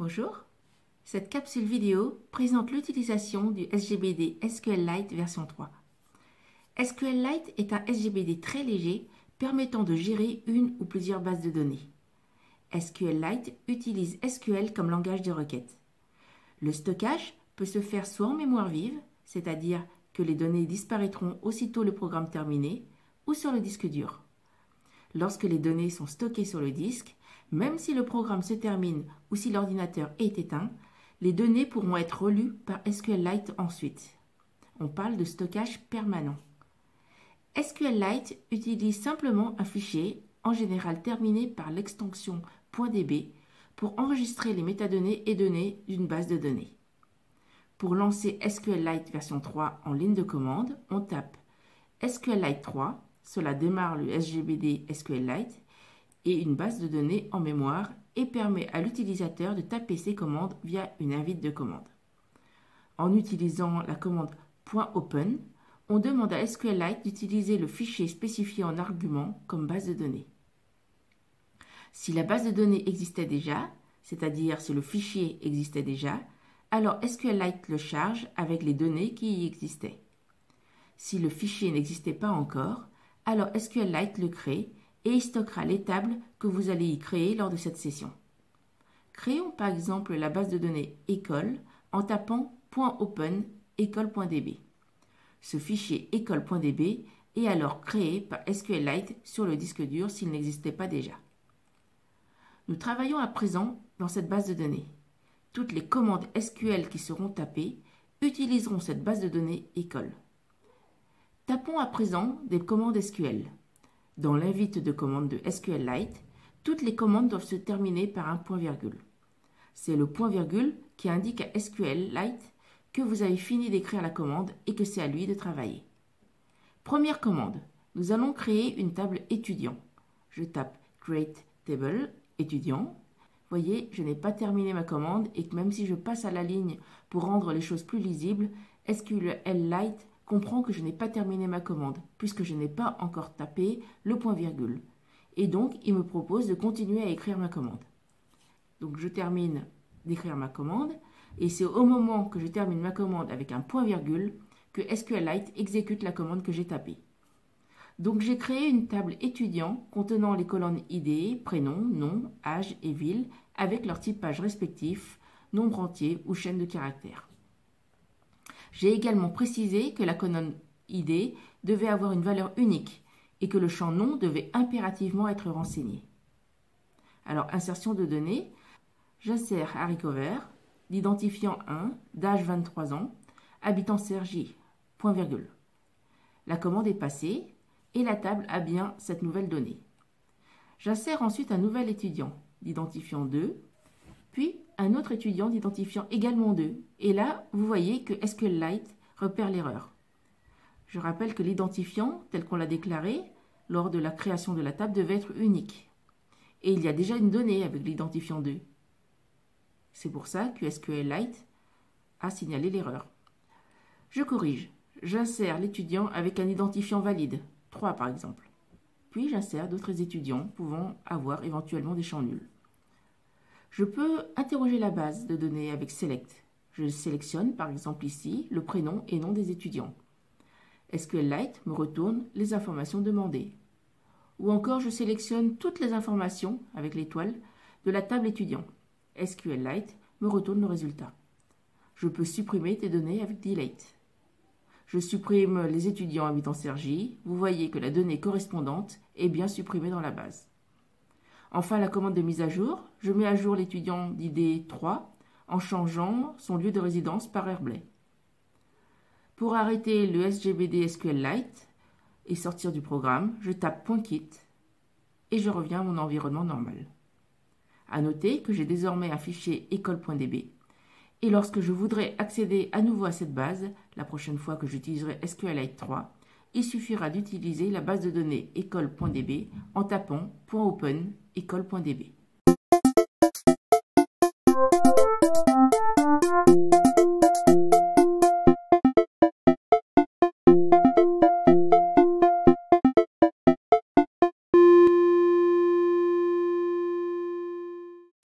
Bonjour, cette capsule vidéo présente l'utilisation du SGBD SQLite version 3. SQLite est un SGBD très léger permettant de gérer une ou plusieurs bases de données. SQLite utilise SQL comme langage de requête. Le stockage peut se faire soit en mémoire vive, c'est-à-dire que les données disparaîtront aussitôt le programme terminé, ou sur le disque dur. Lorsque les données sont stockées sur le disque, même si le programme se termine ou si l'ordinateur est éteint, les données pourront être relues par SQLite ensuite. On parle de stockage permanent. SQLite utilise simplement un fichier, en général terminé par l'extension .db, pour enregistrer les métadonnées et données d'une base de données. Pour lancer SQLite version 3 en ligne de commande, on tape SQLite 3, cela démarre le SGBD SQLite et une base de données en mémoire et permet à l'utilisateur de taper ses commandes via une invite de commande. En utilisant la commande .open, on demande à SQLite d'utiliser le fichier spécifié en argument comme base de données. Si la base de données existait déjà, c'est-à-dire si le fichier existait déjà, alors SQLite le charge avec les données qui y existaient. Si le fichier n'existait pas encore, alors SQLite le crée et il stockera les tables que vous allez y créer lors de cette session. Créons par exemple la base de données école en tapant .open école.db. Ce fichier école.db est alors créé par SQLite sur le disque dur s'il n'existait pas déjà. Nous travaillons à présent dans cette base de données. Toutes les commandes SQL qui seront tapées utiliseront cette base de données école. Tapons à présent des commandes SQL. Dans l'invite de commande de SQLite, toutes les commandes doivent se terminer par un point-virgule. C'est le point-virgule qui indique à SQLite que vous avez fini d'écrire la commande et que c'est à lui de travailler. Première commande, nous allons créer une table étudiant. Je tape Create Table étudiant. Voyez, je n'ai pas terminé ma commande et que même si je passe à la ligne pour rendre les choses plus lisibles, SQLite comprend que je n'ai pas terminé ma commande, puisque je n'ai pas encore tapé le point-virgule. Et donc, il me propose de continuer à écrire ma commande. Donc, je termine d'écrire ma commande, et c'est au moment que je termine ma commande avec un point-virgule que SQLite exécute la commande que j'ai tapée. Donc, j'ai créé une table étudiant contenant les colonnes ID, prénom, nom, âge et ville, avec leur typage respectif, nombre entier ou chaîne de caractères. J'ai également précisé que la colonne ID devait avoir une valeur unique et que le champ nom devait impérativement être renseigné. Alors, insertion de données, j'insère haricot vert, l'identifiant 1, d'âge 23 ans, habitant Cergy, point virgule. La commande est passée et la table a bien cette nouvelle donnée. J'insère ensuite un nouvel étudiant, l'identifiant 2, puis un autre étudiant d'identifiant également 2. Et là, vous voyez que SQLite repère l'erreur. Je rappelle que l'identifiant, tel qu'on l'a déclaré lors de la création de la table, devait être unique. Et il y a déjà une donnée avec l'identifiant 2. C'est pour ça que SQLite a signalé l'erreur. Je corrige. J'insère l'étudiant avec un identifiant valide, 3 par exemple. Puis j'insère d'autres étudiants pouvant avoir éventuellement des champs nuls. Je peux interroger la base de données avec Select. Je sélectionne par exemple ici le prénom et nom des étudiants. SQLite me retourne les informations demandées. Ou encore je sélectionne toutes les informations avec l'étoile de la table étudiant. SQLite me retourne le résultat. Je peux supprimer des données avec Delete. Je supprime les étudiants habitant Cergy. Vous voyez que la donnée correspondante est bien supprimée dans la base. Enfin, la commande de mise à jour, je mets à jour l'étudiant d'ID 3 en changeant son lieu de résidence par Airblay. Pour arrêter le SGBD SQLite et sortir du programme, je tape .quit et je reviens à mon environnement normal. À noter que j'ai désormais un fichier école.db et lorsque je voudrais accéder à nouveau à cette base, la prochaine fois que j'utiliserai SQLite 3, il suffira d'utiliser la base de données école.db en tapant .open école.db.